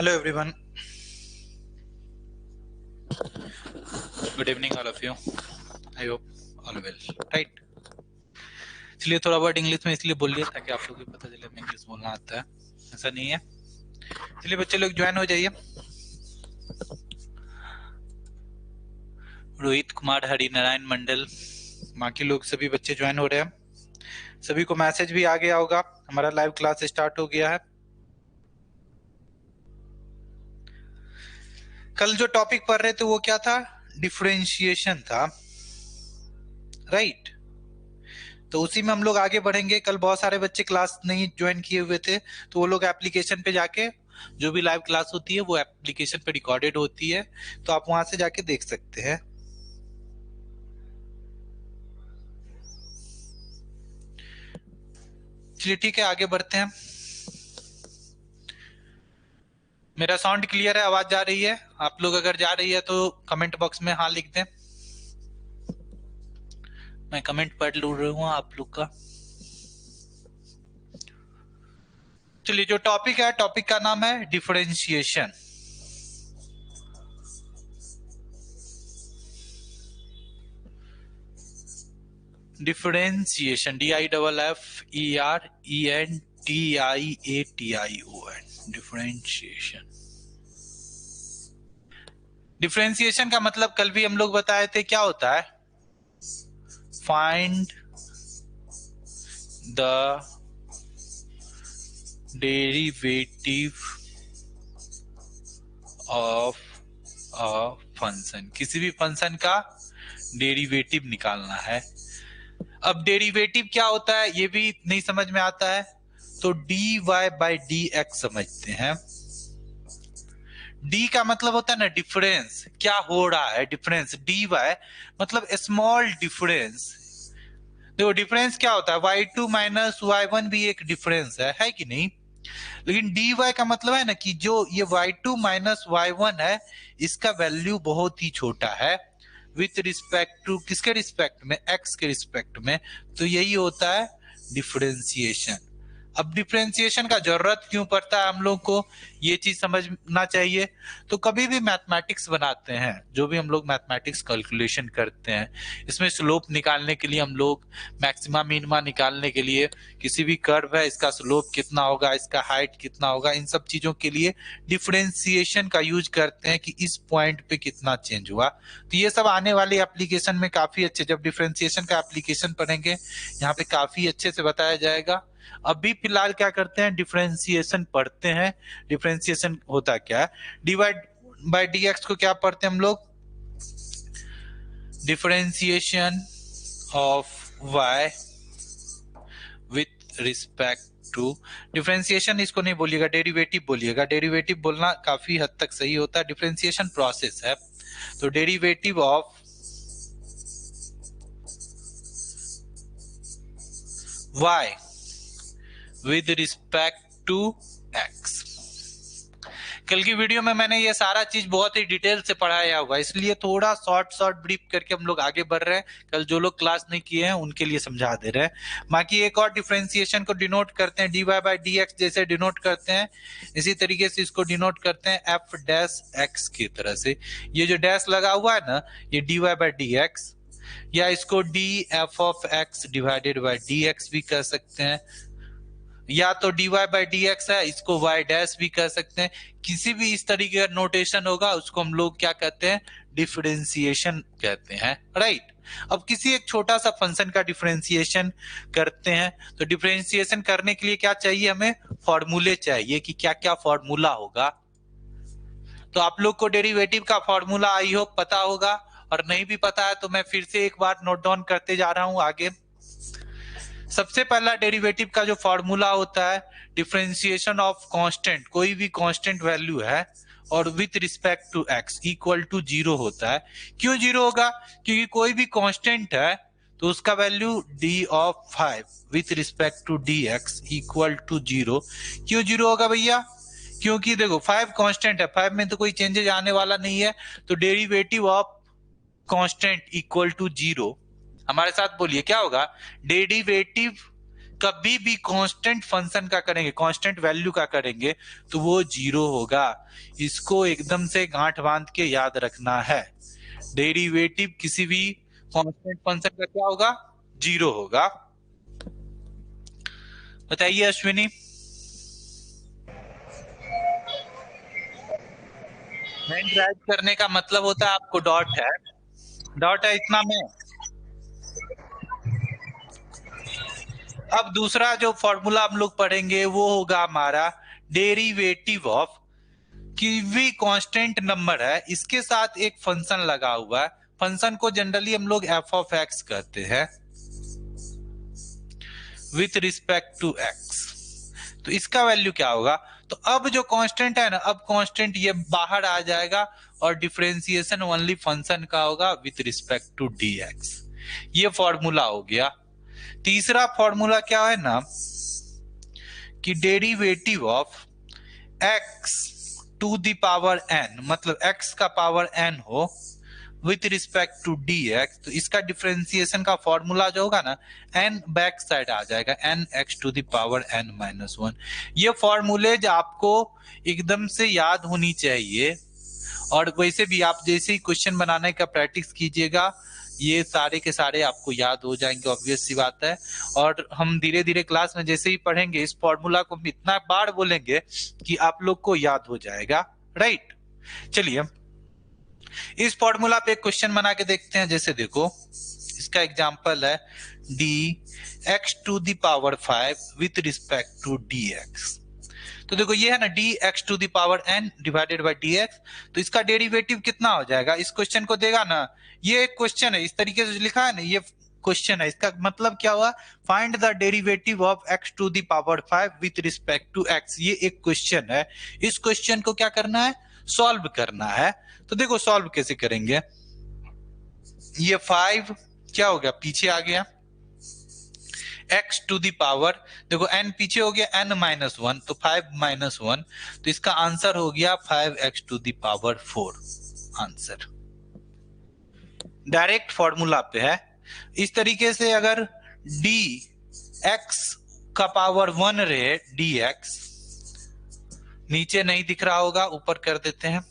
Hello everyone. Good evening all of you. I hope all well. Right. इसलिए थोड़ा बहुत English में इसलिए बोल लिया ताकि आप लोगों को पता चले हमें इंग्लिश बोलना आता है, ऐसा नहीं है। चलिए बच्चे लोग ज्वाइन हो जाइए। रोहित कुमार, हरिनारायण मंडल, बाकी लोग सभी बच्चे ज्वाइन हो रहे हैं। सभी को मैसेज भी आ गया होगा, हमारा लाइव क्लास स्टार्ट हो गया है। कल जो टॉपिक पढ़ रहे थे वो क्या था? डिफरेंशिएशन था, राइट। तो उसी में हम लोग आगे बढ़ेंगे। कल बहुत सारे बच्चे क्लास नहीं ज्वाइन किए हुए थे, तो वो लोग एप्लीकेशन पे जाके, जो भी लाइव क्लास होती है वो एप्लीकेशन पे रिकॉर्डेड होती है, तो आप वहां से जाके देख सकते हैं। चलिए ठीक है, आगे बढ़ते हैं। मेरा साउंड क्लियर है? आवाज जा रही है? आप लोग अगर जा रही है तो कमेंट बॉक्स में हाँ लिख दें। मैं कमेंट पढ़ लू रहा हूँ आप लोग का। चलिए, जो टॉपिक है, टॉपिक का नाम है differentiation. Differentiation, DIFFERENTIATION, differentiation. Differentiation का मतलब कल भी हम लोग बताए थे क्या होता है। Find the derivative of a function, किसी भी फंक्शन का डेरिवेटिव निकालना है। अब डेरिवेटिव क्या होता है ये भी नहीं समझ में आता है, तो dy/dx समझते हैं। d का मतलब होता है ना डिफरेंस, क्या हो रहा है, डिफरेंस। dy मतलब स्मॉल डिफरेंस। देखो डिफरेंस क्या होता है, y2 माइनस y1 भी एक डिफरेंस है कि नहीं। लेकिन dy का मतलब है ना कि जो ये y2 माइनस y1 है, इसका वैल्यू बहुत ही छोटा है विथ रिस्पेक्ट टू, किसके रिस्पेक्ट में, x के रिस्पेक्ट में। तो यही होता है डिफरेंशिएशन। अब डिफरेंशिएशन का जरूरत क्यों पड़ता है हम लोग को, ये चीज समझना चाहिए। तो कभी भी मैथमेटिक्स बनाते हैं, जो भी हम लोग मैथमेटिक्स कैलकुलेशन करते हैं, इसमें स्लोप निकालने के लिए हम लोग, मैक्सिमा मिनिमा निकालने के लिए, किसी भी कर्व है इसका स्लोप कितना होगा, इसका हाइट कितना होगा, इन सब चीजों के लिए डिफरेंशिएशन का यूज करते हैं कि इस पॉइंट पे कितना चेंज हुआ। तो ये सब आने वाले एप्लीकेशन में काफी अच्छे, जब डिफरेंशिएशन का एप्लीकेशन पढ़ेंगे यहाँ पे काफी अच्छे से बताया जाएगा। अभी फिलहाल क्या करते हैं, डिफरेंशिएशन पढ़ते हैं। डिफरेंशिएशन होता क्या है, डिवाइड बाय dx को क्या पढ़ते हैं हम लोग, differentiation of y with respect to. Differentiation इसको नहीं बोलिएगा, डेरिवेटिव बोलिएगा। डेरिवेटिव बोलना काफी हद तक सही होता है, डिफरेंशिएशन प्रोसेस है। तो derivative of y with respect to x। कल की वीडियो में मैंने ये सारा चीज बहुत ही डिटेल से पढ़ाया हुआ, इसलिए थोड़ा शॉर्ट ब्रीफ करके हम लोग आगे बढ़ रहे हैं। कल जो लोग क्लास नहीं किए हैं उनके लिए समझा दे रहे हैं। बाकी एक और डिफरेंशिएशन को डिनोट करते हैं dy/dx, जैसे डिनोट करते हैं इसी तरीके से इसको डिनोट करते हैं f'(x) की तरह से। ये जो डैश लगा हुआ है ना, ये dy/dx, या इसको df(x) डिवाइडेड बाय dx भी कह सकते हैं, या तो dy/dx है, इसको y डैश भी कह सकते हैं। किसी भी इस तरीके का नोटेशन होगा उसको हम लोग क्या कहते हैं, डिफरेंशिएशन कहते हैं, राइट। अब किसी एक छोटा सा फंक्शन का डिफरेंशिएशन करते हैं, तो डिफरेंशिएशन करने के लिए क्या चाहिए, हमें फॉर्मूले चाहिए कि क्या क्या फॉर्मूला होगा। तो आप लोग को डेरिवेटिव का फॉर्मूला आई होप पता होगा, और नहीं भी पता है तो मैं फिर से एक बार नोट डाउन करते जा रहा हूं आगे। सबसे पहला डेरिवेटिव का जो फॉर्मूला होता है, डिफरेंशिएशन ऑफ कांस्टेंट, कोई भी कांस्टेंट वैल्यू है और with respect to x equal to 0 होता है। क्यों 0 होगा, क्योंकि कोई भी कांस्टेंट है तो उसका value d(5) with respect to dx equal to 0। क्यों 0 होगा भैया, क्योंकि देखो 5 कांस्टेंट है, 5 में तो कोई चेंजेस आने वाला नहीं है, तो derivative of constant equal to 0। हमारे साथ बोलिए क्या होगा, डेरिवेटिव कभी भी कांस्टेंट फंक्शन का करेंगे, कांस्टेंट वैल्यू का करेंगे तो वो 0 होगा। इसको एकदम से गांठ बांध के याद रखना है। डेरिवेटिव किसी भी कांस्टेंट फंक्शन का क्या होगा? 0 होगा। बताइए अश्विनी। हैंड राइट करने का मतलब होता है आपको डॉट है, डॉट है इतना में। अब दूसरा जो फॉर्मूला हम लोग पढ़ेंगे वो होगा हमारा डेरिवेटिव ऑफ कि भी कांस्टेंट नंबर है, इसके साथ एक फंक्शन लगा हुआ है। फंक्शन को जनरली हम लोग एफ ऑफ एक्स कहते हैं विथ रिस्पेक्ट टू एक्स। तो इसका वैल्यू क्या होगा? तो अब जो कांस्टेंट है ना, अब कांस्टेंट ये बाहर आ जाएगा और डिफरेंशिएशन ओनली फंक्शन का होगा with respect to d x. ये फॉर्मूला हो गया। तीसरा फॉर्मूला क्या है ना कि derivative of x to the power n, मतलब x का पावर n हो विथ रिस्पेक्ट टू dx। तो इसका डिफरेंशिएशन का फॉर्मूला जो होगा ना, n बैक साइड आ जाएगा, n x to the power n minus 1। ये फॉर्मूले आपको एकदम से याद होनी चाहिए, और वैसे भी आप जैसे ही क्वेश्चन बनाने का प्रैक्टिस कीजिएगा ये सारे के सारे आपको याद हो जाएंगे, ऑब्वियस सी बात है। और हम धीरे धीरे क्लास में जैसे ही पढ़ेंगे इस फॉर्मूला को इतना बार बोलेंगे कि आप लोग को याद हो जाएगा, राइट। चलिए इस फॉर्मूला पे एक क्वेश्चन बना के देखते हैं। जैसे देखो इसका एग्जांपल है d x to the power 5 with respect to d x. तो देखो ये है ना d x to the power n divided by d x. तो इसका डेरिवेटिव कितना हो जाएगा? इस क्वेश्चन को देगा ना, ये एक क्वेश्चन है, इस तरीके से लिखा है ना, ये क्वेश्चन है। इसका मतलब क्या हुआ? Find the derivative of x to the power 5 with respect to x। ये एक क्वेश्चन है। इस क्वेश्चन को क्या करना है? सॉल्व करना है। तो देखो सॉल्व कैसे करेंगे। ये 5 क्या हो गया? पीछे आ गया। x टू द पावर, देखो n पीछे हो गया, n माइनस 1, तो 5 माइनस 1, तो इसका आंसर हो गया 5x to the power 4। Answer direct formula पे है। इस तरीके से अगर dx का पावर 1 रहे, dx नीचे नहीं दिख रहा होगा, ऊपर कर देते हैं।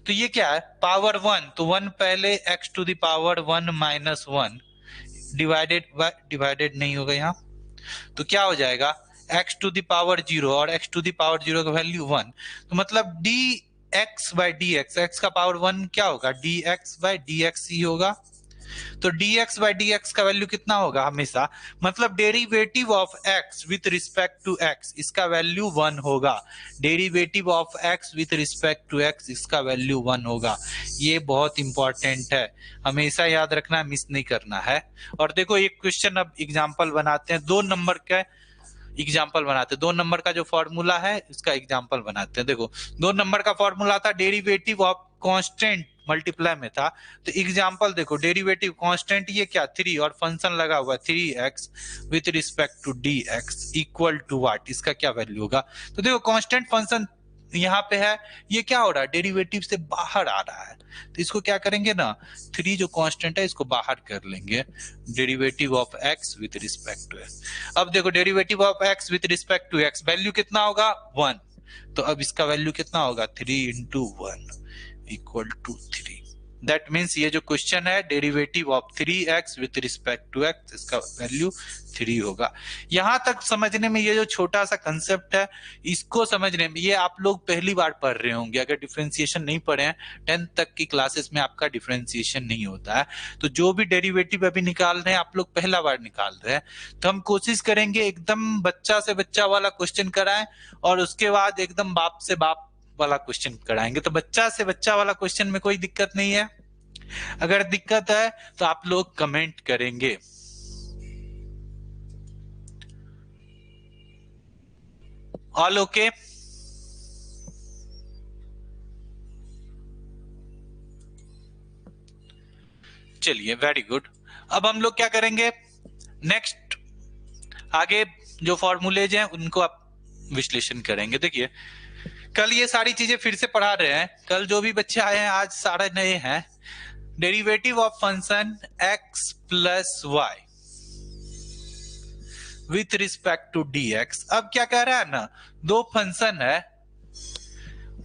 तो ये क्या है? पावर 1, तो 1 पहले x to the power 1 minus 1 divided नहीं होगा यहाँ, तो क्या हो जाएगा? x टू द पावर 0, और x टू द पावर 0 का वैल्यू 1। तो मतलब dx बाई dx, x का पावर 1 क्या होगा? dx बाई dx ही होगा। तो dx बाई dx का वैल्यू कितना होगा? हमेशा, मतलब derivative of x with respect to x, इसका वैल्यू 1 होगा। Derivative of x with respect to x, इसका वैल्यू 1 होगा। ये बहुत इंपॉर्टेंट है, हमेशा याद रखना, मिस नहीं करना है। और देखो एक क्वेश्चन अब एग्जाम्पल बनाते हैं, 2 नंबर का एग्जाम्पल बनाते हैं। 2 नंबर का जो फॉर्मूला है इसका एग्जाम्पल बनाते हैं। देखो 2 नंबर का फॉर्मूला था डेरिवेटिव ऑफ कांस्टेंट मल्टीप्लाई में था। तो एग्जाम्पल देखो डेरिवेटिव कांस्टेंट ये क्या 3, और फंक्शन लगा हुआ 3x with respect to dx equal to what? इसका क्या वैल्यू होगा? तो देखो कांस्टेंट फंक्शन यहाँ पे है, ये क्या हो रहा है? डेरिवेटिव से बाहर आ रहा है। तो इसको क्या करेंगे ना, 3 जो कांस्टेंट है इसको बाहर कर लेंगे, derivative of x with respect to x। अब देखो derivative of x with respect to x value कितना होगा? 1। तो अब इसका वैल्यू कितना होगा? 3 into 1 equal to 3। That means ये जो क्वेश्चन है derivative of 3x with respect to x, इसका वैल्यू 3 होगा। यहां तक समझने में ये जो छोटा सा कंसेप्ट है, इसको समझने में, ये आप लोग पहली बार पढ़ रहे होंगे, अगर डिफरेंशिएशन नहीं पढ़े हैं 10th तक की क्लासेस में आपका डिफरेंशिएशन नहीं होता है। तो जो भी डेरिवेटिव अभी निकाल रहे हैं आप लोग पहला बार निकाल रहे हैं, तो हम कोशिश करेंगे एकदम बच्चा से बच्चा वाला क्वेश्चन कराएं, और उसके बाद एकदम बाप से बाप वाला क्वेश्चन कराएंगे। तो बच्चा से बच्चा वाला क्वेश्चन में कोई दिक्कत नहीं है? अगर दिक्कत है तो आप लोग कमेंट करेंगे। All okay? चलिए वेरी गुड। अब हम लोग क्या करेंगे नेक्स्ट, आगे जो फॉर्मूलेज हैं उनको आप विश्लेषण करेंगे। देखिए कल ये सारी चीजें फिर से पढ़ा रहे हैं, कल जो भी बच्चे आए हैं आज सारे नए हैं। Derivative of function x plus y, with respect to dx। अब क्या कह रहा है ना, दो फंक्शन है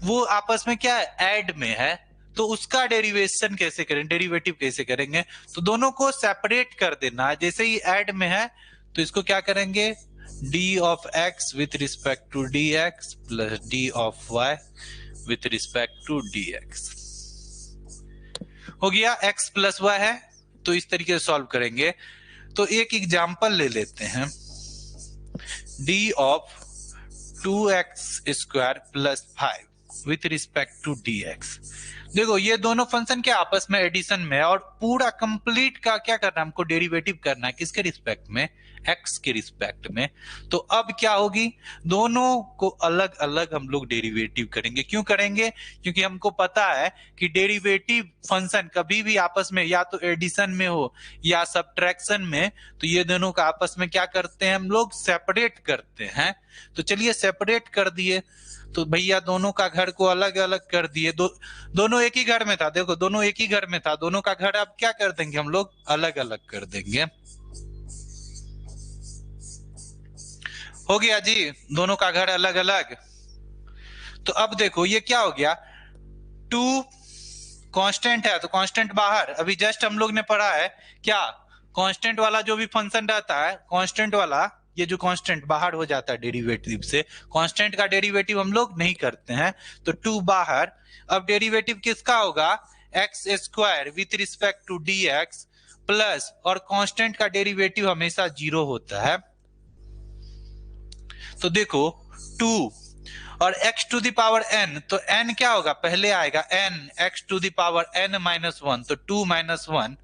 वो आपस में क्या है, ऐड में है, तो उसका डेरिवेशन कैसे करें, डेरिवेटिव कैसे करेंगे, तो दोनों को सेपरेट कर देना है। जैसे ही ऐड में है तो इसको क्या करेंगे, d of x with respect to dx plus d of y with respect to dx हो गया। x प्लस y है तो इस तरीके से सॉल्व करेंगे। तो एक एग्जांपल ले लेते हैं, d of 2x square plus 5 with respect to dx। देखो ये दोनों फंक्शन के आपस में एडिशन में है और पूरा कंप्लीट का क्या करना है, हमको डेरिवेटिव करना है, किसके रिस्पेक्ट में, x के रिस्पेक्ट में। तो अब क्या होगी, दोनों को अलग अलग हम लोग डेरिवेटिव करेंगे। क्यों करेंगे, क्योंकि हमको पता है कि डेरिवेटिव फंक्शन कभी भी आपस में या तो एडिशन में हो या सब्ट्रैक्शन में, तो ये दोनों का आपस में क्या करते हैं, हम लोग सेपरेट करते हैं। तो चलिए सेपरेट कर दिए, तो भैया दोनों का घर को अलग अलग कर दिए। दोनों एक ही घर में था, देखो दोनों एक ही घर में था, दोनों का घर अब क्या कर देंगे, हम लोग अलग अलग कर देंगे। हो गया जी, दोनों का घर अलग अलग। तो अब देखो ये क्या हो गया, 2 कांस्टेंट है तो कांस्टेंट बाहर। अभी जस्ट हम लोग ने पढ़ा है क्या, कांस्टेंट वाला जो भी फंक्शन रहता है, कांस्टेंट वाला ये जो कांस्टेंट बाहर हो जाता है डेरिवेटिव से, कांस्टेंट का डेरिवेटिव हम लोग नहीं करते हैं, तो 2 बाहर। अब डेरिवेटिव किसका होगा, x square with respect to dx plus, और कांस्टेंट का डेरिवेटिव हमेशा 0 होता है। तो देखो 2 और x to the power n, तो n क्या होगा, पहले आएगा n x to the power n minus 1, तो 2 माइनस 1,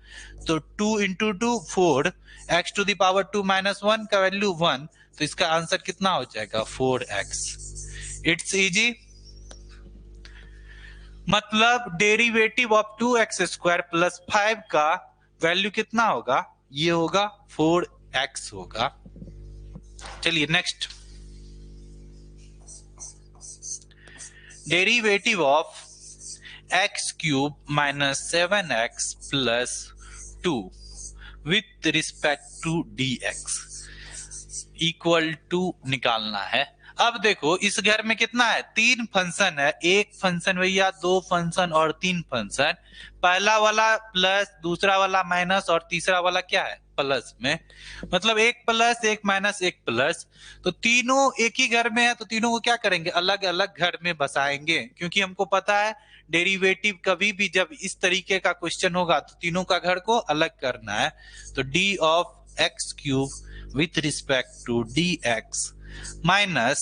तो 2 into 2 4, x to the power 2 minus 1 का वैल्यू 1, तो इसका आंसर कितना हो जाएगा 4x। It's easy. मतलब derivative of 2x square plus 5 का वैल्यू कितना होगा, ये होगा 4x होगा। चलिए next, derivative of x cube minus 7x plus 2 with respect to dx equal to निकालना है। अब देखो इस घर में कितना है, 3 फंक्शन है, एक फंक्शन भैया, 2 फंक्शन और 3 फंक्शन। पहला वाला प्लस, दूसरा वाला माइनस और तीसरा वाला क्या है, प्लस में। मतलब एक प्लस एक माइनस एक प्लस, तो तीनों एक ही घर में है, तो तीनों को क्या करेंगे, अलग अलग घर में बसाएंगे। क्योंकि हमको पता है डेरिवेटिव कभी भी जब इस तरीके का क्वेश्चन होगा तो तीनों का घर को अलग करना है। तो d of x cube with respect to dx minus,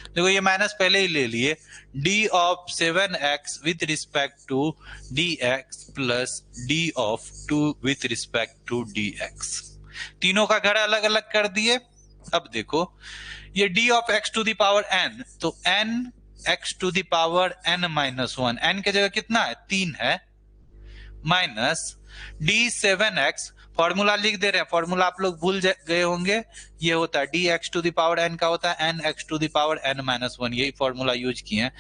देखो ये माइनस पहले ही ले लिए, d of 7x with respect to dx plus d of 2 with respect to dx। तीनों का घर अलग अलग कर दिए। अब देखो ये d of x to the power n, तो n x to the power n minus 1, n के जगह कितना है 3 है, माइनस d7x, फॉर्मूला लिख दे रहे हैं, फॉर्मूला आप लोग भूल गए होंगे, ये होता है dx to the power n का होता है nx to the power n minus 1, यही फॉर्मूला यूज किए हैं,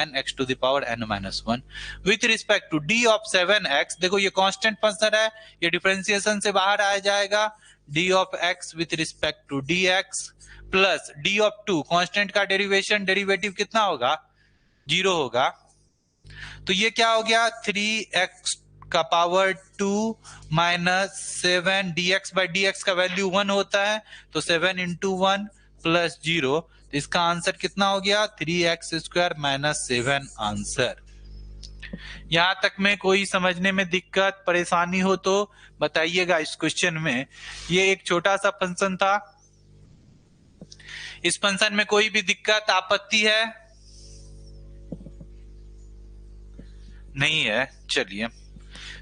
nx to the power n minus 1 with respect to d of 7x। देखो ये कांस्टेंट फंक्शन है, ये डिफरेंशिएशन से बाहर आ जाएगा, d of x with respect to dx plus d of 2, constant का डेरिवेटिव कितना होगा, 0 होगा। तो ये क्या हो गया, 3x का power 2 minus 7, dx by dx का वैल्यू 1 होता है, तो 7 इंटू 1 प्लस 0, तो इसका आंसर कितना हो गया 3x स्क्वायर माइनस 7 आंसर। यहां तक में कोई समझने में दिक्कत परेशानी हो तो बताइएगा इस क्वेश्चन में। ये एक छोटा सा फंक्शन था, इस फंक्शन में कोई भी दिक्कत आपत्ति है, नहीं है। चलिए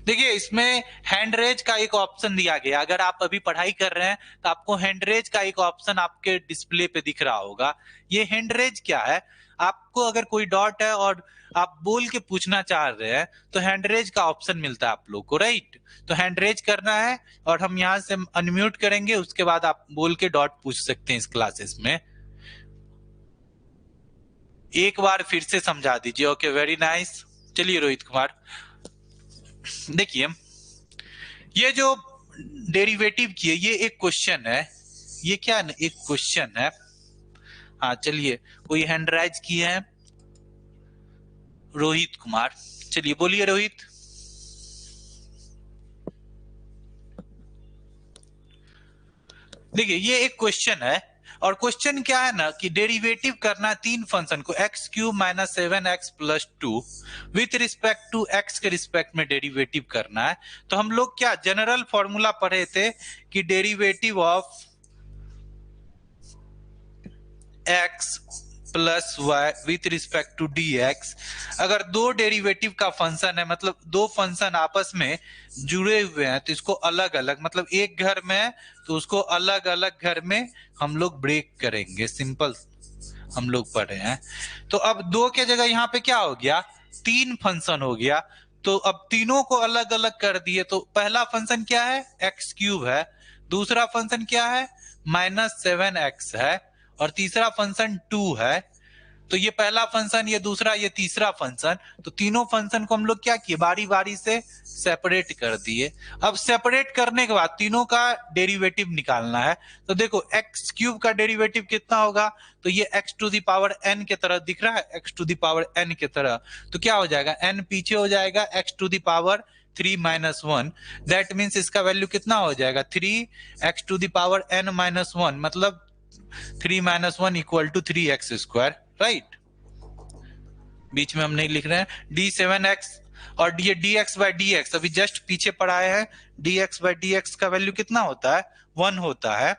देखिए इसमें हैंड रेज का एक ऑप्शन दिया गया, अगर आप अभी पढ़ाई कर रहे हैं तो आपको हैंड रेज का एक ऑप्शन आपके डिस्प्ले पे दिख रहा होगा। ये हैंड रेज क्या है, आपको अगर कोई डॉट है और आप बोल के पूछना चाह रहे हैं तो हैंड रेज का ऑप्शन मिलता है आप लोग को, राइट। तो हैंड रेज करना है और हम यहाँ से अनम्यूट करेंगे, उसके बाद आप बोल के डॉट पूछ सकते हैं इस क्लासेस में। एक बार फिर से समझा दीजिए। Okay very nice. चलिए रोहित कुमार, देखिए ये जो डेरिवेटिव की है ये एक क्वेश्चन है, ये क्या है ना, एक क्वेश्चन है। हाँ चलिए, कोई हैंड राइज किए हैं, रोहित कुमार। चलिए बोलिए रोहित। देखिए ये एक क्वेश्चन है, और क्वेश्चन क्या है ना कि डेरिवेटिव करना है तीन फंक्शन को, x cube minus 7x plus 2 with respect to x के रिस्पेक्ट में डेरिवेटिव करना है। तो हम लोग क्या जनरल फॉर्मूला पढ़े थे कि derivative of x plus y with respect to d x. अगर दो डेरिवेटिव का फंक्शन है, मतलब दो फंक्शन आपस में जुड़े हुए हैं, तो इसको अलग अलग, मतलब एक घर में है तो उसको अलग अलग घर में हम लोग ब्रेक करेंगे। सिंपल हम लोग पढ़े हैं। तो अब दो के जगह यहाँ पे क्या हो गया, तीन फंक्शन हो गया। तो अब तीनों को अलग अलग कर दिए। तो पहला फंक्शन क्या है, एक्स क्यूब है। दूसरा फंक्शन क्या है, -7x है। और तीसरा फंक्शन 2 है। तो ये पहला फंक्शन, ये दूसरा, ये तीसरा फंक्शन। तो तीनों फंक्शन को हम लोग क्या किए, बारी बारी से सेपरेट कर दिए। अब सेपरेट करने के बाद तीनों का डेरिवेटिव निकालना है। तो देखो एक्स क्यूब का डेरिवेटिव कितना होगा, तो ये x to the power n की तरह दिख रहा है, x to the power n की तरह। तो क्या हो जाएगा, एन पीछे हो जाएगा, x to the power 3 - 1। That means इसका वैल्यू कितना हो जाएगा, 3x to the power n - 1, मतलब 3 - 1 equal to 3x square, right. बीच में हम नहीं लिख रहे हैं, d7x। और ये dx बाई dx अभी जस्ट पीछे पढ़ाए हैं, dx बाई dx का वैल्यू कितना होता है, 1 होता है।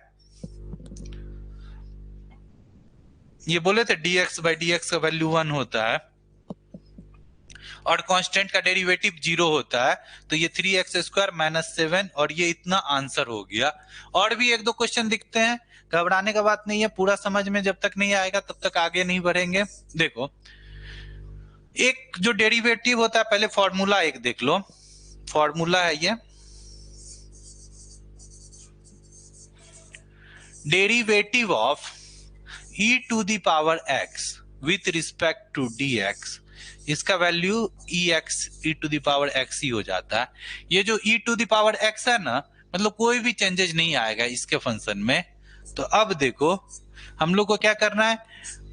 ये बोले थे dx बाई dx का वैल्यू 1 होता है, और कांस्टेंट का डेरिवेटिव 0 होता है। तो ये 3x स्क्वायर माइनस 7, और ये इतना आंसर हो गया। और भी एक दो क्वेश्चन दिखते हैं, घबराने का बात नहीं है, पूरा समझ में जब तक नहीं आएगा तब तक आगे नहीं बढ़ेंगे। देखो एक जो डेरिवेटिव होता है, पहले फॉर्मूला एक देख लो। फॉर्मूला है ये, derivative of e to the power x with respect to dx। इसका value e to the power x ही हो जाता है। ये जो e to the power x है ना, मतलब कोई भी चेंजेस नहीं आएगा इसके फंक्शन में। तो अब देखो हम लोग को क्या करना है,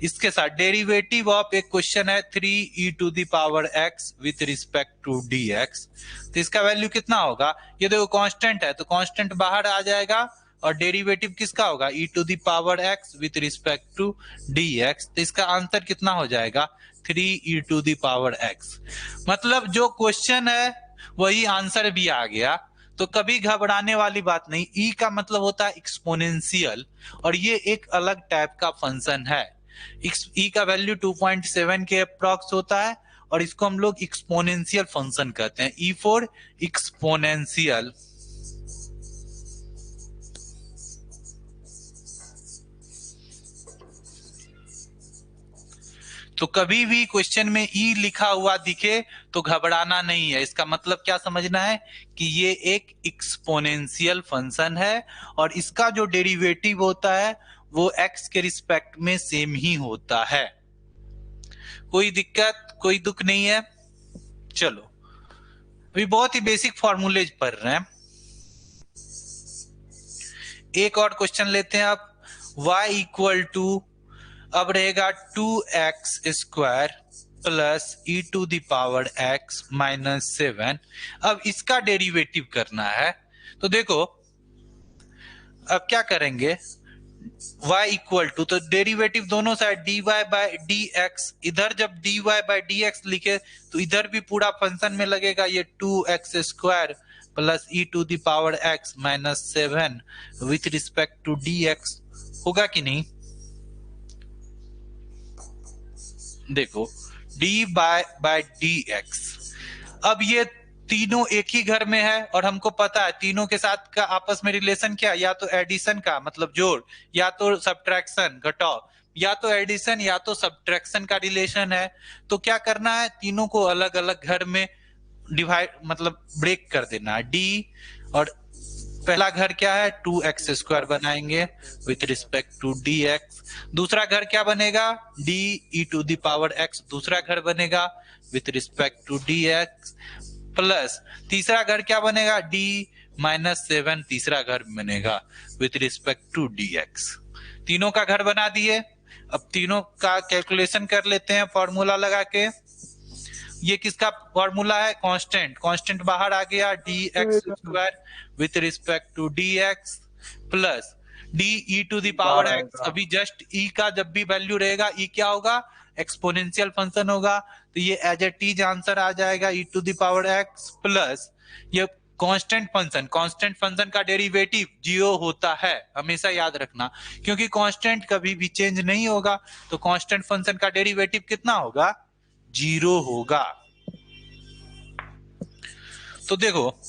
इसके साथ डेरिवेटिव ऑफ एक क्वेश्चन है 3e to the power x with respect to dx। तो इसका वैल्यू कितना होगा, ये देखो कांस्टेंट है तो कांस्टेंट बाहर आ जाएगा, और डेरिवेटिव किसका होगा, e to the power x with respect to dx। तो इसका आंसर कितना हो जाएगा, 3e to the power x। मतलब जो क्वेश्चन है वही आंसर भी आ गया। तो कभी घबराने वाली बात नहीं। e का मतलब होता है एक्सपोनेंशियल, और ये एक अलग टाइप का फंक्शन है। e का वैल्यू 2.7 के अप्रॉक्स होता है, और इसको हम लोग एक्सपोनेंशियल फंक्शन कहते हैं, e फॉर एक्सपोनेंशियल। तो कभी भी क्वेश्चन में ई लिखा हुआ दिखे तो घबराना नहीं है। इसका मतलब क्या समझना है कि ये एक एक्सपोनेंशियल फंक्शन है, और इसका जो डेरिवेटिव होता है वो एक्स के रिस्पेक्ट में सेम ही होता है। कोई दिक्कत, कोई दुख नहीं है। चलो अभी बहुत ही बेसिक फॉर्मूलेज पढ़ रहे हैं। एक और क्वेश्चन लेते हैं अब। y इक्वल टू अब रहेगा 2x square plus e to the power x minus 7। अब इसका डेरिवेटिव करना है। तो देखो अब क्या करेंगे, y इक्वल टू, तो डेरिवेटिव दोनों साइड dy बाई dx। इधर जब dy बाई dx लिखे तो इधर भी पूरा फंक्शन में लगेगा, ये 2x square plus e to the power x minus 7 with respect to dx। होगा कि नहीं, देखो d बाय dx। अब ये तीनों एक ही घर में है, और हमको पता है तीनों के साथ का आपस में रिलेशन क्या, या तो एडिशन का मतलब जोड़, या तो सब्ट्रैक्शन घटाव, या तो एडिशन या तो सब्ट्रैक्शन का रिलेशन है। तो क्या करना है, तीनों को अलग अलग घर में डिवाइड मतलब ब्रेक कर देना है। d और पहला घर क्या है, 2x स्क्वायर बनाएंगे विथ रिस्पेक्ट टू dx। दूसरा घर क्या बनेगा, d e to the power x दूसरा घर बनेगा with respect to dx। Plus तीसरा घर क्या बनेगा, d -7 तीसरा घर बनेगा विथ रिस्पेक्ट टू dx। तीनों का घर बना दिए। अब तीनों का कैलकुलेशन कर लेते हैं फॉर्मूला लगा के। ये किसका फॉर्मूला है? कांस्टेंट। कांस्टेंट बाहर आ गया, dx² with respect to dx plus de to the power x। अभी जस्ट e का जब भी वैल्यू रहेगा, e क्या होगा? एक्सपोनेंशियल फंक्शन होगा, तो ये एज ए टीज आंसर आ जाएगा e to the power x plus ये कांस्टेंट फंक्शन। कांस्टेंट फंक्शन का डेरिवेटिव 0 होता है, हमेशा याद रखना, क्योंकि कांस्टेंट कभी भी चेंज नहीं होगा। तो कांस्टेंट फंक्शन का डेरिवेटिव कितना होगा? 0 होगा। तो देखो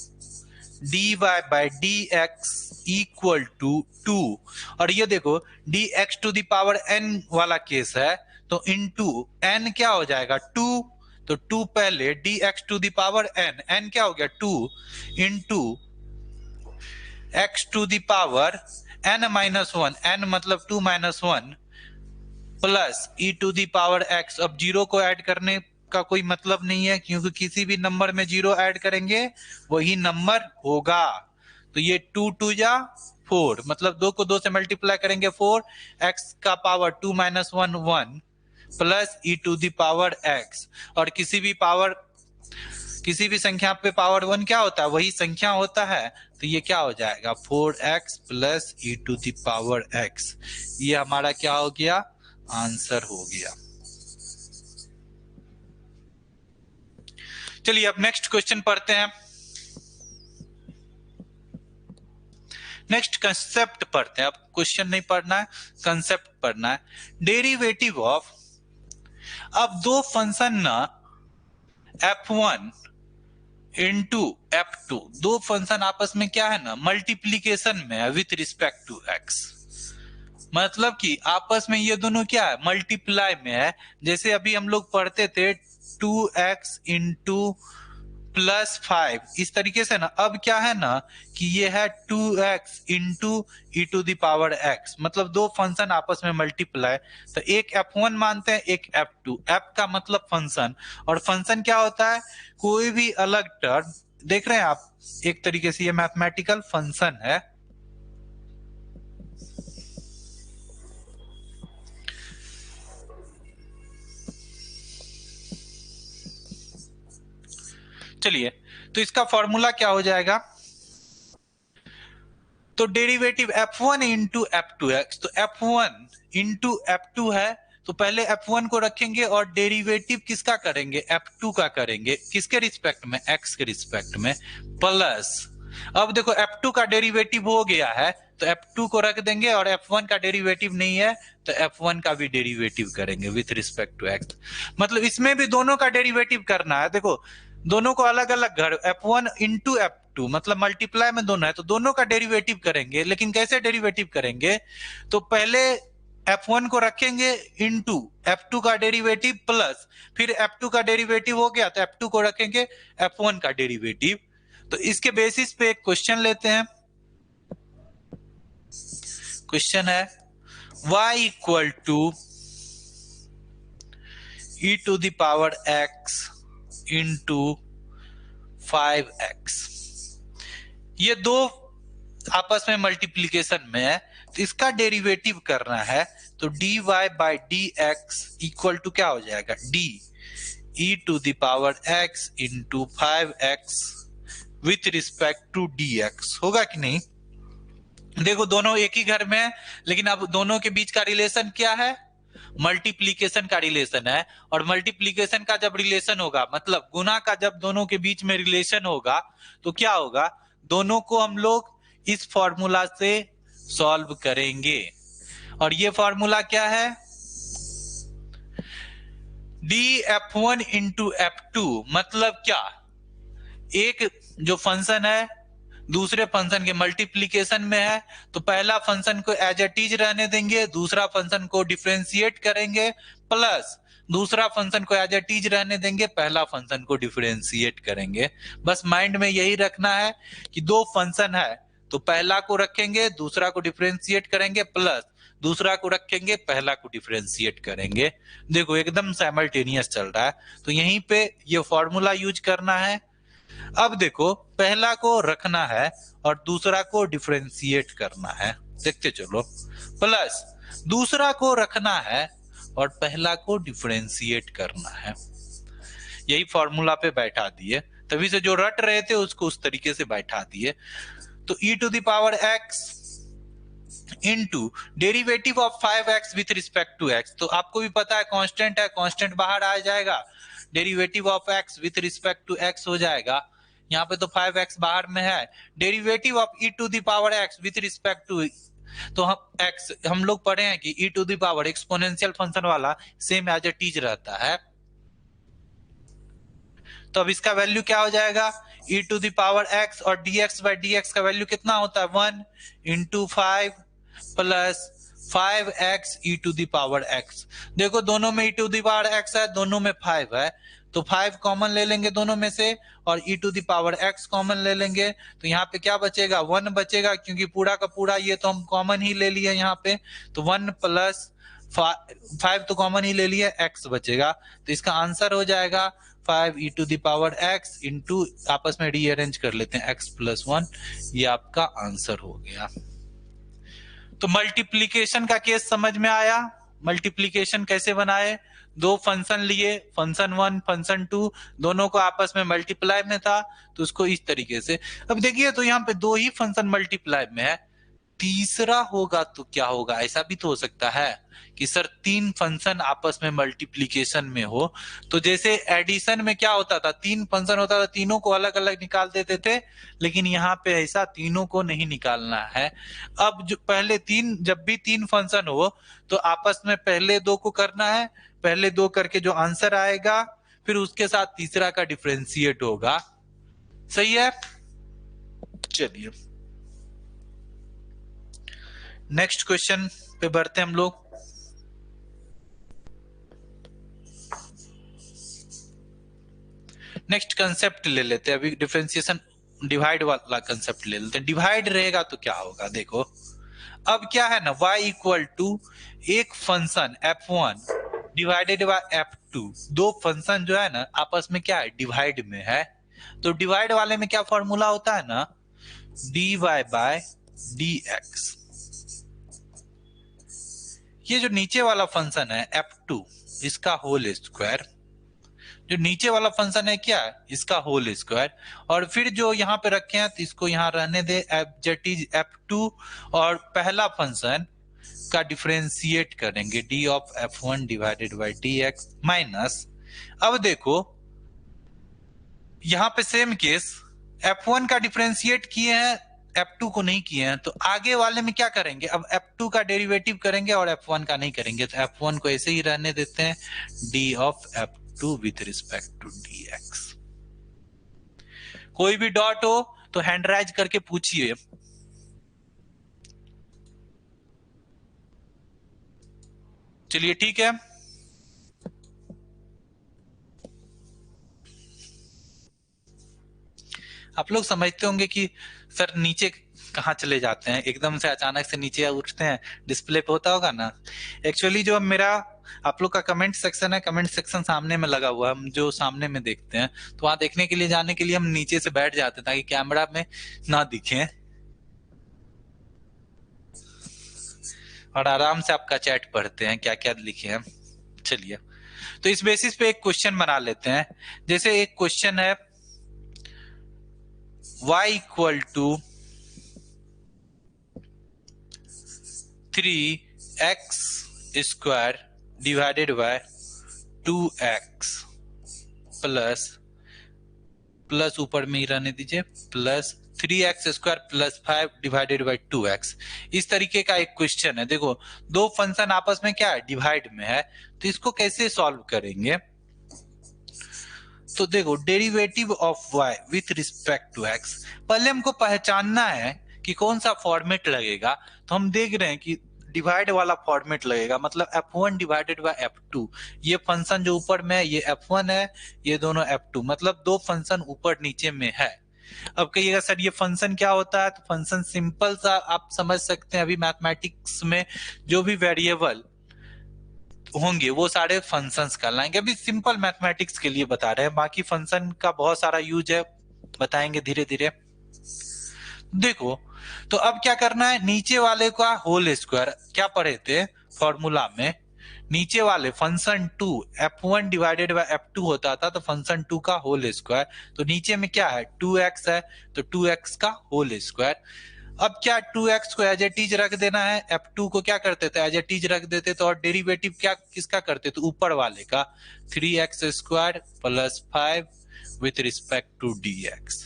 dy by dx equal to 2, और ये देखो dx to the power n वाला केस है, तो इनटू n क्या हो जाएगा? 2। तो 2 पहले dx to the power n क्या हो गया? 2 into x to the power n-1, n मतलब 2 - 1 plus e to the power x। अब 0 को ऐड करने का कोई मतलब नहीं है, क्योंकि किसी भी नंबर में 0 ऐड करेंगे वही नंबर होगा। तो ये 2 2 जा 4, मतलब 2 को 2 से मल्टीप्लाई करेंगे 4, x का power 2 - 1 1 plus e to the power x। और किसी भी संख्या पे पावर 1 क्या होता है? वही संख्या होता है। तो ये क्या हो जाएगा? 4x plus e to the power x। ये हमारा क्या हो गया? आंसर हो गया। चलिए अब नेक्स्ट क्वेश्चन पढ़ते हैं। नेक्स्ट कंसेप्ट पढ़ते हैं। अब क्वेश्चन नहीं पढ़ना है, कंसेप्ट पढ़ना है। डेरिवेटिव ऑफ, अब दो फंक्शन ना f1 इंटू f2, दो फंक्शन आपस में क्या है ना? मल्टीप्लीकेशन में है विथ रिस्पेक्ट टू x। मतलब कि आपस में ये दोनों क्या है? मल्टीप्लाई में है। जैसे अभी हम लोग पढ़ते थे 2x इंटू प्लस 5, इस तरीके से ना। अब क्या है ना कि ये है 2x into e to the power x, मतलब दो फंक्शन आपस में मल्टीप्लाई। तो एक f1 मानते हैं, एक f2। f का मतलब फंक्शन, और फंक्शन क्या होता है? कोई भी अलग टर्म। देख रहे हैं आप, एक तरीके से ये मैथमेटिकल फंक्शन है। चलिए, तो इसका फॉर्मूला क्या हो जाएगा? तो डेरिवेटिव f1 इंटू f2x, तो f1 इंटू f2 है, तो पहले f1 को रखेंगे और डेरिवेटिव किसका करेंगे? f2 का करेंगे। किसके रिस्पेक्ट में? x के रिस्पेक्ट में। प्लस अब देखो f2 का डेरिवेटिव हो गया है, तो f2 को रख देंगे, और f1 का डेरिवेटिव नहीं है तो f1 का भी डेरिवेटिव करेंगे विथ रिस्पेक्ट टू x। मतलब इसमें भी दोनों का डेरिवेटिव करना है। देखो दोनों को अलग अलग घर, f1 इंटू f2 मतलब मल्टीप्लाई में दोनों है, तो दोनों का डेरिवेटिव करेंगे। लेकिन कैसे डेरिवेटिव करेंगे? तो पहले f1 को रखेंगे इंटू f2 का डेरिवेटिव प्लस, फिर f2 का डेरिवेटिव हो गया तो f2 को रखेंगे f1 का डेरिवेटिव। तो इसके बेसिस पे एक क्वेश्चन लेते हैं। क्वेश्चन है y equal to e to the power x into 5x। ये दो आपस में मल्टीप्लीकेशन में है, तो इसका डेरिवेटिव करना है। तो dy by dx equal to क्या हो जाएगा? d e to the power x into 5x with respect to dx। होगा कि नहीं? देखो दोनों एक ही घर में है, लेकिन अब दोनों के बीच का रिलेशन क्या है? मल्टीप्लीकेशन का रिलेशन है। और मल्टीप्लीकेशन का जब रिलेशन होगा, मतलब गुना का जब दोनों के बीच में रिलेशन होगा, तो क्या होगा? दोनों को हम लोग इस फॉर्मूला से सॉल्व करेंगे। और ये फॉर्मूला क्या है? df1 इंटू f2, मतलब क्या? एक जो फंक्शन है दूसरे फंक्शन के मल्टीप्लीकेशन में है, तो पहला फंक्शन को एज इट इज रहने देंगे, दूसरा फंक्शन को डिफरेंशिएट करेंगे, प्लस दूसरा फंक्शन को एज इट इज रहने देंगे, पहला फंक्शन को डिफरेंशिएट करेंगे। बस माइंड में यही रखना है कि दो फंक्शन है, तो पहला को रखेंगे, दूसरा को डिफरेंशिएट करेंगे, प्लस दूसरा को रखेंगे, पहला को डिफरेंशिएट करेंगे। देखो एकदम साइमल्टेनियस चल रहा है, तो यहीं पे ये फॉर्मूला यूज करना है। अब देखो, पहला को रखना है और दूसरा को डिफरेंशिएट करना है, देखते चलो। प्लस दूसरा को रखना है और पहला को डिफरेंशिएट करना है, यही फॉर्मूला पे बैठा दिए, तभी से जो रट रहे थे उसको उस तरीके से बैठा दिए। तो e to the power x into derivative of 5x with respect to x, तो आपको भी पता है कांस्टेंट है, कांस्टेंट बाहर आ जाएगा, derivative of x with respect to x हो जाएगा, यहाँ पे तो 5x बाहर में है, derivative of e to the power x with respect to, तो हम लोग पढ़े हैं कि e to the power exponential function वाला सेम एज इट इज रहता है। तो अब इसका वैल्यू क्या हो जाएगा, e to the power x, और dx बाई dx का वैल्यू कितना होता है 1 into 5 plus 5x e to the power x। देखो दोनों में e to the power x है, दोनों में 5 है, तो 5 कॉमन ले लेंगे दोनों में से, और e to the power x common ले लेंगे, तो यहाँ पे क्या बचेगा 1 बचेगा, क्योंकि पूरा का पूरा ये तो हम कॉमन ही ले लिए यहाँ पे, तो 1 प्लस 5 तो कॉमन ही ले लिए, x बचेगा, तो इसका आंसर हो जाएगा 5 e to the power x into, आपस में रीअरेंज कर लेते हैं, x प्लस 1, ये आपका आंसर हो गया। तो मल्टीप्लीकेशन का केस समझ में आया, मल्टीप्लीकेशन कैसे बनाए, दो फंक्शन लिए, फंक्शन 1 फंक्शन 2, दोनों को आपस में मल्टीप्लाई में था, तो उसको इस तरीके से। अब देखिए तो यहाँ पे दो ही फंक्शन मल्टीप्लाई में है, तीसरा होगा तो क्या होगा, ऐसा भी तो हो सकता है कि सर तीन फंक्शन आपस में मल्टीप्लीकेशन में हो, तो जैसे एडिशन में क्या होता था, तीन फंक्शन होता था, तीनों को अलग अलग निकाल देते थे, लेकिन यहाँ पे ऐसा तीनों को नहीं निकालना है। अब जो पहले तीन, जब भी तीन फंक्शन हो तो आपस में पहले दो को करना है, पहले दो करके जो आंसर आएगा फिर उसके साथ तीसरा का डिफरेंशिएट होगा, सही है। चलिए नेक्स्ट क्वेश्चन पे बढ़ते हैं हम लोग। नेक्स्ट कंसेप्ट ले लेते हैं, अभी डिफरेंशिएशन डिवाइड वाला कंसेप्ट ले लेते हैं। डिवाइड रहेगा तो क्या होगा, देखो अब क्या है ना, y इक्वल टू एक function f1 divided by f2, दो फंक्शन जो है ना आपस में क्या है, डिवाइड में है, तो डिवाइड वाले में क्या फॉर्मूला होता है ना, dy बाय dx। ये जो नीचे वाला फंक्शन है f2, इसका होल स्क्वायर, जो नीचे वाला फंक्शन है क्या है, इसका होल स्क्वायर, और फिर जो यहाँ पे रखे हैं तो इसको यहाँ रहने दे, f2, और पहला फंक्शन का डिफरेंशिएट करेंगे d of f1 divided by dx minus, अब देखो यहाँ पे सेम केस, f1 का डिफरेंशिएट किए हैं, f2 को नहीं किए हैं, तो आगे वाले में क्या करेंगे, अब f2 का डेरिवेटिव करेंगे और f1 का नहीं करेंगे, तो f1 को ऐसे ही रहने देते हैं, d of f2 with respect to dx। कोई भी डॉट हो तो हैंड राइज करके पूछिए। चलिए ठीक है, आप लोग समझते होंगे कि सर नीचे कहाँ चले जाते हैं, एकदम से अचानक से नीचे उठते हैं, डिस्प्ले पे होता होगा ना। एक्चुअली जो मेरा आप लोग का कमेंट सेक्शन है, कमेंट सेक्शन सामने में लगा हुआ है, हम जो सामने में देखते हैं, तो वहां देखने के लिए जाने के लिए हम नीचे से बैठ जाते हैं ताकि कैमरा में ना दिखे, और आराम से आपका चैट पढ़ते हैं क्या क्या लिखे हैं। चलिए तो इस बेसिस पे एक क्वेश्चन बना लेते हैं, जैसे एक क्वेश्चन है y equal to 3x square divided by 2x plus, plus ऊपर में ही रहने दीजिए, plus 3x square plus 5 divided by 2x, इस तरीके का एक क्वेश्चन है। देखो दो फंक्शन आपस में क्या है, डिवाइड में है, तो इसको कैसे सॉल्व करेंगे, तो देखो derivative of y with respect to x, पहले हमको पहचानना है कि कौन सा फॉर्मेट लगेगा, तो हम देख रहे हैं कि डिवाइड वाला फॉर्मेट लगेगा, मतलब f1 डिवाइडेड बाय f2, ये फंक्शन जो ऊपर में है ये f1 है, ये दोनों f2, मतलब दो फंक्शन ऊपर नीचे में है। अब कहिएगा सर ये फंक्शन क्या होता है, तो फंक्शन सिंपल सा आप समझ सकते हैं, अभी मैथमेटिक्स में जो भी वेरिएबल होंगे वो सारे फंक्शंस कहलाएंगे, अभी सिंपल मैथमेटिक्स के लिए बता रहे हैं, बाकी फंक्शन का बहुत सारा यूज है, बताएंगे धीरे धीरे। देखो, तो अब क्या करना है, नीचे वाले का होल स्क्वायर क्या पढ़े थे फॉर्मूला में, नीचे वाले function 2 f1 divided by f2 होता था, तो फंक्शन 2 का होल स्क्वायर, तो नीचे में क्या है 2x है, तो 2x का होल स्क्वायर। अब क्या 2x को एज एट इज रख देना है, f2 को क्या करते थे एज एट इज रख देते थे, और डेरिवेटिव क्या किसका करते थे, ऊपर वाले का 3x square plus 5 with respect to dx,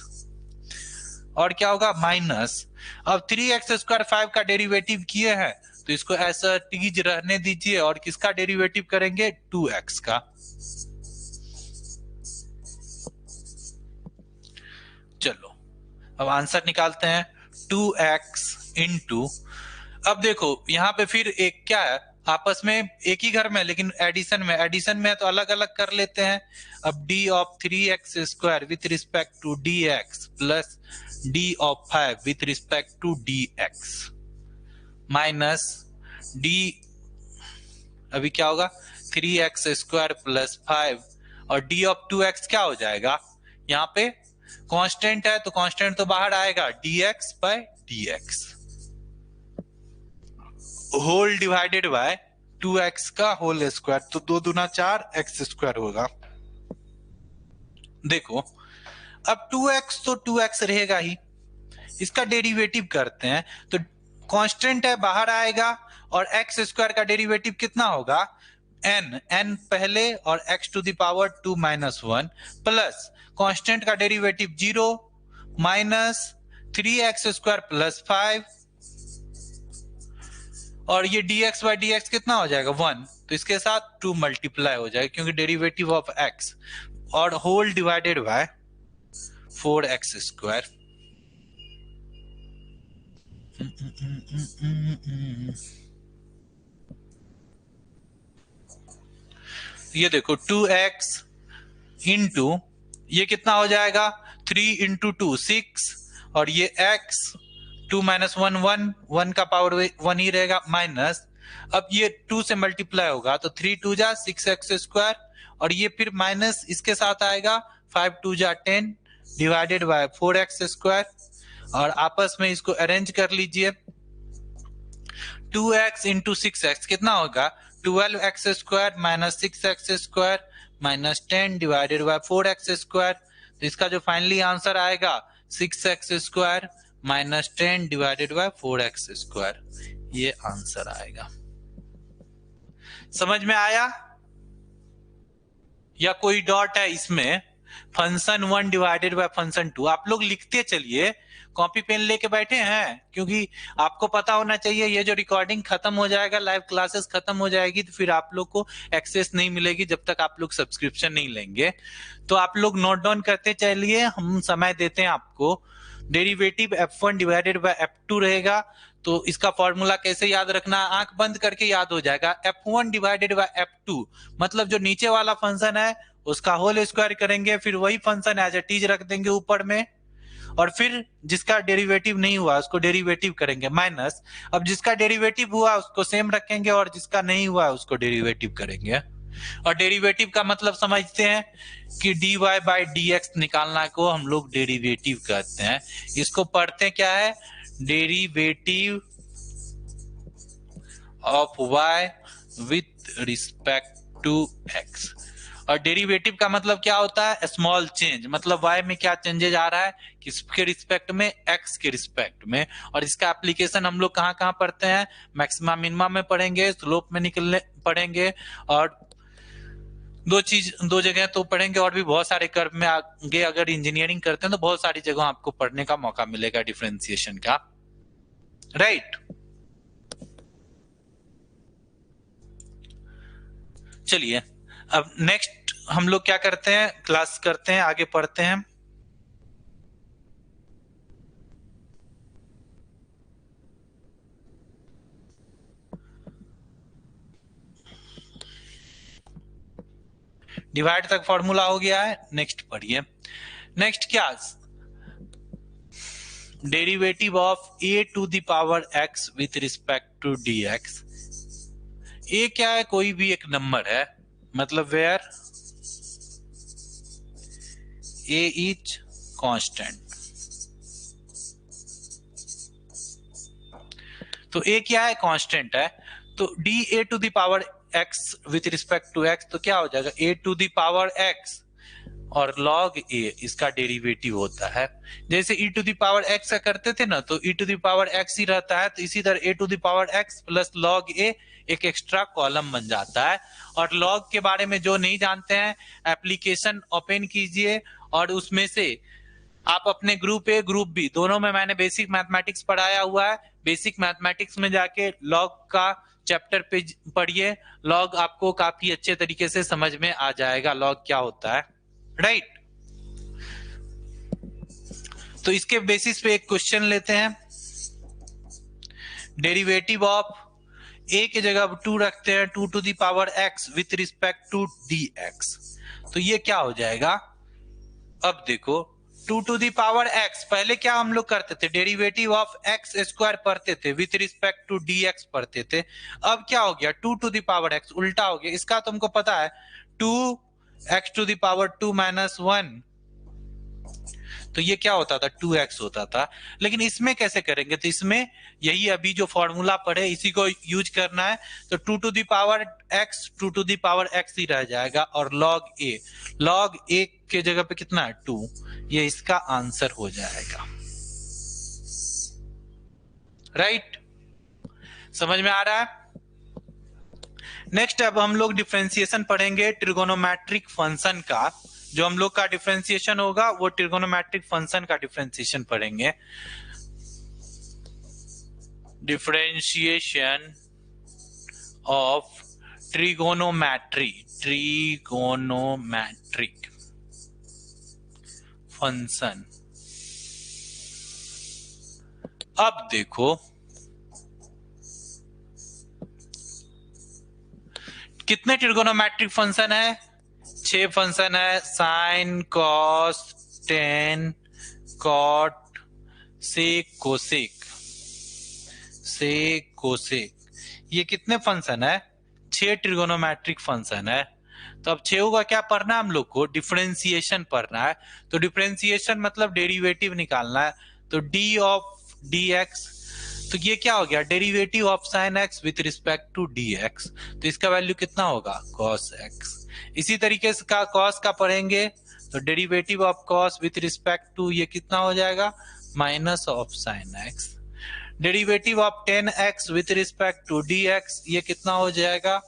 और क्या होगा माइनस, अब 3x स्क्वायर 5 का डेरिवेटिव किए हैं तो इसको ऐसा टीज रहने दीजिए, और किसका डेरिवेटिव करेंगे 2x का। चलो अब आंसर निकालते हैं, 2x इंटू, अब देखो यहाँ पे फिर एक क्या है, आपस में एक ही घर में लेकिन एडिशन में है तो अलग अलग कर लेते हैं। अब d of 3x square with respect to dx plus d of 5 with respect to dx minus d, अभी क्या होगा 3x स्क्वायर प्लस 5, और d ऑफ 2x क्या हो जाएगा, यहाँ पे कांस्टेंट है तो कांस्टेंट तो बाहर आएगा, dx by dx whole divided by 2x का होल स्क्वायर, तो 2 दूना 4 x स्क्वायर होगा। देखो अब 2x तो 2x रहेगा ही, इसका डेरिवेटिव करते हैं तो कांस्टेंट है बाहर आएगा, और x स्क्वायर का डेरिवेटिव कितना होगा n पहले और x to the power 2 minus 1 plus constant का derivative 0 minus 3x square plus 5, और ये dx बाई dx कितना हो जाएगा 1, तो इसके साथ 2 मल्टीप्लाई हो जाएगा क्योंकि डेरिवेटिव ऑफ x, और whole divided by 4x square. ये देखो 2x इंटू ये कितना हो जाएगा 3 इंटू 2 6, और ये x 2 माइनस 1 1, 1 का पावर 1 ही रहेगा, माइनस अब ये 2 से मल्टीप्लाई होगा तो 3 2 जा 6x स्क्वायर, और ये फिर माइनस इसके साथ आएगा 5 2 जा 10 डिवाइडेड बाय 4x स्क्वायर, और आपस में इसको अरेंज कर लीजिए, 2x इंटू 6x कितना होगा 12x square minus 6x square minus 10 divided by 4x square, तो इसका जो फाइनली आंसर आएगा 6x square minus 10 divided by 4x square, ये आंसर आएगा। समझ में आया या कोई डॉट है इसमें, फंक्शन 1 डिवाइडेड बाय फंक्शन 2 आप लोग लिखते चलिए, कॉपी पेन लेके बैठे हैं, क्योंकि आपको पता होना चाहिए ये जो रिकॉर्डिंग खत्म हो जाएगा, लाइव क्लासेस खत्म हो जाएगी तो फिर आप लोग को एक्सेस नहीं मिलेगी जब तक आप लोग सब्सक्रिप्शन नहीं लेंगे, तो आप लोग नोट डाउन करते चलिए, हम समय देते हैं आपको। Derivative f1 divided by f2 रहेगा, तो इसका फॉर्मूला कैसे याद रखना, आंख बंद करके याद हो जाएगा, f1 डिवाइडेड बाय f2 मतलब जो नीचे वाला फंक्शन है उसका होल स्क्वायर करेंगे, फिर वही फंक्शन एज इट इज रख देंगे ऊपर में, और फिर जिसका डेरिवेटिव नहीं हुआ उसको डेरिवेटिव करेंगे, माइनस अब जिसका डेरिवेटिव हुआ उसको सेम रखेंगे, और जिसका नहीं हुआ उसको डेरिवेटिव करेंगे, और डेरिवेटिव का मतलब समझते हैं कि dy बाई dx निकालना को हम लोग डेरिवेटिव कहते हैं, इसको पढ़ते क्या है derivative of y with respect to x, और डेरिवेटिव का मतलब क्या होता है स्मॉल चेंज, मतलब y में क्या चेंजेज आ रहा है किसके रिस्पेक्ट में x के रिस्पेक्ट में, और इसका एप्लीकेशन हम लोग कहाँ कहाँ पढ़ते हैं, मैक्सिमा मिनिमा में पढ़ेंगे, स्लोप में निकलने पढ़ेंगे, और दो जगह तो पढ़ेंगे, और भी बहुत सारे कर्व में आगे अगर इंजीनियरिंग करते हैं तो बहुत सारी जगह आपको पढ़ने का मौका मिलेगा डिफरेंशिएशन का, राइट। चलिए अब नेक्स्ट हम लोग क्या करते हैं, क्लास करते हैं, आगे पढ़ते हैं। डिवाइड तक फॉर्मूला हो गया है, नेक्स्ट पढ़िए। नेक्स्ट क्या, derivative of a to the power x with respect to dx। a क्या है, कोई भी एक नंबर है, मतलब वेयर a इज कांस्टेंट। तो a क्या है? कांस्टेंट है। तो dA to the power x with respect to x, तो क्या हो जाएगा? a to the power x और log a इसका डेरिवेटिव होता है। जैसे e to the power x का करते थे ना, तो e to the power x ही रहता है, तो इसी तरह a to the power x plus log a एक एक्स्ट्रा कॉलम बन जाता है। और log के बारे में जो नहीं जानते हैं, एप्लीकेशन ओपन कीजिए और उसमें से आप अपने ग्रुप ए ग्रुप बी दोनों में मैंने बेसिक मैथमेटिक्स पढ़ाया हुआ है। बेसिक मैथमेटिक्स में जाके लॉग का चैप्टर पे पढ़िए। लॉग आपको काफी अच्छे तरीके से समझ में आ जाएगा लॉग क्या होता है, राइट। तो इसके बेसिस पे एक क्वेश्चन लेते हैं। डेरिवेटिव ऑफ a की जगह 2 रखते हैं, 2 to the power x with respect to dx। तो ये क्या हो जाएगा? अब देखो 2 टू दी पावर x, पहले क्या हम लोग करते थे? डेरिवेटिव ऑफ x स्क्वायर पढ़ते थे, विथ रिस्पेक्ट टू dx पढ़ते थे। अब क्या हो गया? 2 टू दी पावर x उल्टा हो गया। इसका तुमको पता है 2x to the power 2 minus 1, तो ये क्या होता था? 2x होता था। लेकिन इसमें कैसे करेंगे? तो इसमें यही अभी जो फॉर्मूला पढ़े इसी को यूज करना है। तो 2 to the power x 2 to the power x ही रह जाएगा और log a के जगह पे कितना है? 2। ये इसका आंसर हो जाएगा, राइट। समझ में आ रहा है? नेक्स्ट अब हम लोग डिफरेंशिएशन पढ़ेंगे ट्रिगोनोमेट्रिक फंक्शन का। जो हम लोग का डिफरेंशिएशन होगा वो ट्रिगोनोमेट्रिक फंक्शन का डिफरेंशिएशन पढ़ेंगे। Differentiation of trigonometric function. अब देखो कितने ट्रिगोनोमेट्रिक फंक्शन है? 6 फंक्शन है। साइन, कॉस, टेन, कॉट, सेक, कोसेक। ये कितने फंक्शन है? 6 ट्रिगोनोमेट्रिक फंक्शन है। तो अब 6 का क्या पढ़ना है हम लोग को? डिफरेंशिएशन पढ़ना है। तो डिफरेंशिएशन मतलब डेरिवेटिव निकालना है। तो डी ऑफ डी एक्स, तो ये क्या हो गया? Derivative of sine x with respect to d x. तो इसका वैल्यू कितना होगा? Cos x. इसी तरीके से का कॉस का पढ़ेंगे तो derivative of cos with respect to ये कितना हो जाएगा? Minus of sine x. Derivative of tan x with respect to d x ये कितना हो जाएगा?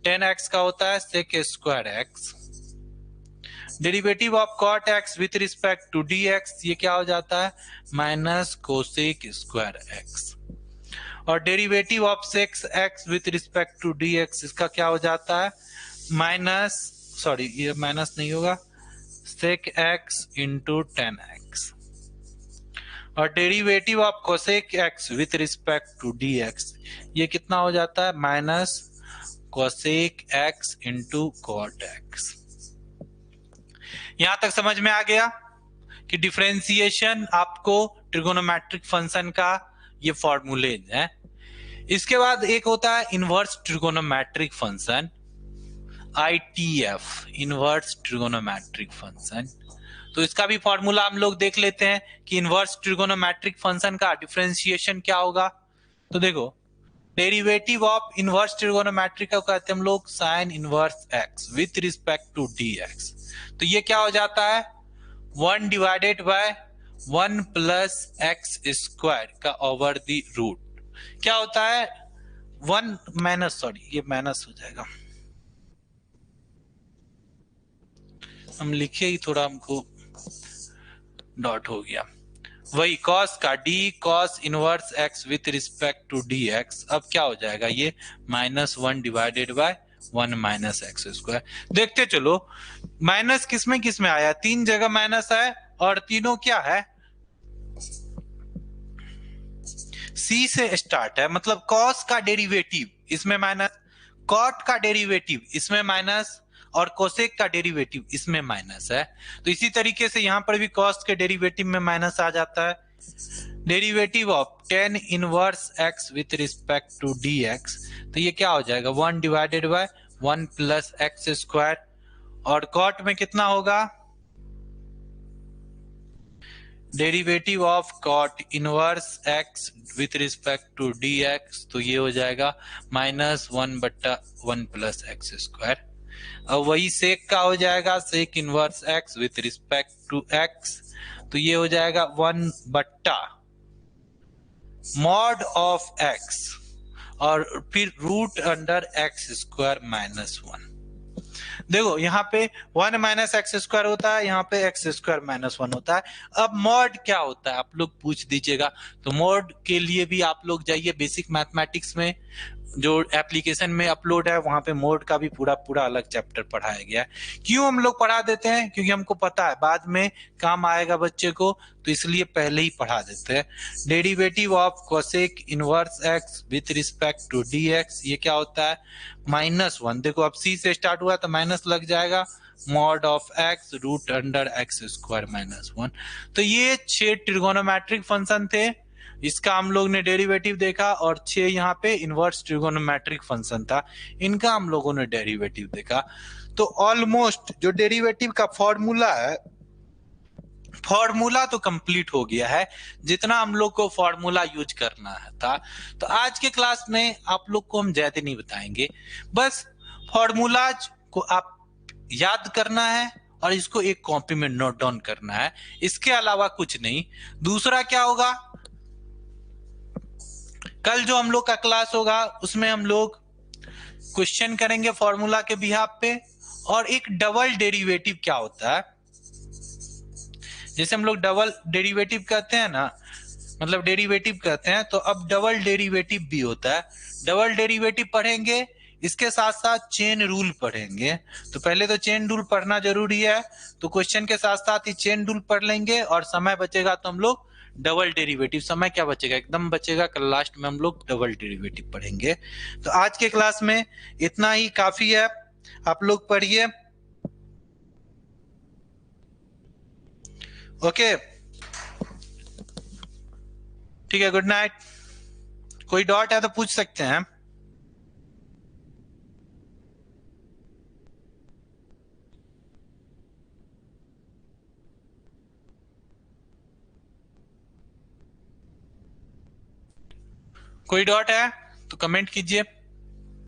10x का होता है sec square x. Derivative of cot x with respect to d x ये क्या हो जाता है? Minus cosec square x. और derivative of sec x with respect to d x इसका क्या हो जाता है? माइनस, सॉरी ये माइनस नहीं होगा, सेक एक्स इंटू 10x। और derivative of cosec x with respect to d x ये कितना हो जाता है? Minus cosec x into cot x. यहां तक समझ में आ गया कि डिफरेंशिएशन आपको ट्रिगोनोमेट्रिक फंक्शन का ये फॉर्मूले है। इसके बाद एक होता है inverse trigonometric function, ITF, inverse trigonometric function. तो इसका भी फॉर्मूला हम लोग देख लेते हैं कि इनवर्स ट्रिगोनोमेट्रिक फंक्शन का डिफरेंशिएशन क्या होगा। तो देखो डेरिवेटिव ऑफ इनवर्स ट्रिगोनोमेट्रिक का कहते हैं हम लोग sine inverse x with respect to d x. तो ये क्या हो जाता है? 1 divided by 1 plus x square का ओवर द रूट। क्या होता है? 1 माइनस, सॉरी ये माइनस हो जाएगा, हम लिखे ही थोड़ा हमको डॉट हो गया। वही कॉस का d cos inverse x with respect to d x. अब क्या हो जाएगा? ये -1 divided by 1 minus x square. देखते चलो माइनस किसमें किसमें आया? 3 जगह माइनस है और तीनों क्या है? सी से स्टार्ट है, मतलब कॉस का डेरिवेटिव इसमें माइनस, कॉट का डेरिवेटिव इसमें माइनस और कोसेक का डेरिवेटिव इसमें माइनस है। तो इसी तरीके से यहां पर भी कॉस के डेरिवेटिव में माइनस आ जाता है। Derivative of tan inverse x with respect to d x, तो ये क्या हो जाएगा? 1 divided by 1 plus x square. और कॉट में कितना होगा? Derivative of cot inverse x with respect to d x, तो ये हो जाएगा -1/1 प्लस एक्स स्क्वायर। अब वही सेक का हो जाएगा, sec inverse x with respect to x, तो ये हो जाएगा 1/, मॉड ऑफ एक्स और फिर रूट अंडर एक्स स्क्वायर -1। देखो यहाँ पे 1 माइनस एक्स स्क्वायर होता है, यहाँ पे एक्स स्क्वायर -1 होता है। अब मॉड क्या होता है आप लोग पूछ दीजिएगा, तो मॉड के लिए भी आप लोग जाइए बेसिक मैथमेटिक्स में, जो एप्लीकेशन में अपलोड है वहां पे मोड का भी पूरा पूरा अलग चैप्टर पढ़ाया गया है। क्यों हम लोग पढ़ा देते हैं? क्योंकि हमको पता है बाद में काम आएगा बच्चे को, तो इसलिए पहले ही पढ़ा देते हैं। Derivative of cosec inverse x with respect to d x, ये क्या होता है? -1। देखो अब सी से स्टार्ट हुआ तो माइनस लग जाएगा, mod of x root under x square -1। तो ये 6 ट्रिगोनोमेट्रिक फंक्शन थे, इसका हम लोग ने डेरिवेटिव देखा, और 6 यहाँ पे इनवर्स ट्रिगोनोमेट्रिक फंक्शन था, इनका हम लोगों ने डेरिवेटिव देखा। तो ऑलमोस्ट जो डेरिवेटिव का फॉर्मूला है, फॉर्मूला तो कंप्लीट हो गया है, जितना हम लोग को फॉर्मूला यूज करना है था। तो आज के क्लास में आप लोग को हम ज्यादा नहीं बताएंगे, बस फॉर्मूलाज को आप याद करना है और इसको एक कॉपी में नोट डाउन करना है, इसके अलावा कुछ नहीं। दूसरा क्या होगा, कल जो हम लोग का क्लास होगा उसमें हम लोग क्वेश्चन करेंगे फॉर्मूला के बिहाफ पे, और एक डबल डेरिवेटिव क्या होता है, जैसे हम लोग डबल डेरिवेटिव कहते हैं ना, मतलब डेरिवेटिव कहते हैं, तो अब डबल डेरिवेटिव भी होता है। डबल डेरिवेटिव पढ़ेंगे, इसके साथ साथ चेन रूल पढ़ेंगे। तो पहले तो चेन रूल पढ़ना जरूरी है, तो क्वेश्चन के साथ साथ ही चेन रूल पढ़ लेंगे, और समय बचेगा तो हम लोग डबल डेरिवेटिव, समय क्या बचेगा, एकदम बचेगा, कल लास्ट में हम लोग डबल डेरिवेटिव पढ़ेंगे। तो आज के क्लास में इतना ही काफी है, आप लोग पढ़िए। ओके, ठीक है, गुड नाइट। कोई डॉट है तो पूछ सकते हैं। कोई डॉट है तो कमेंट कीजिए।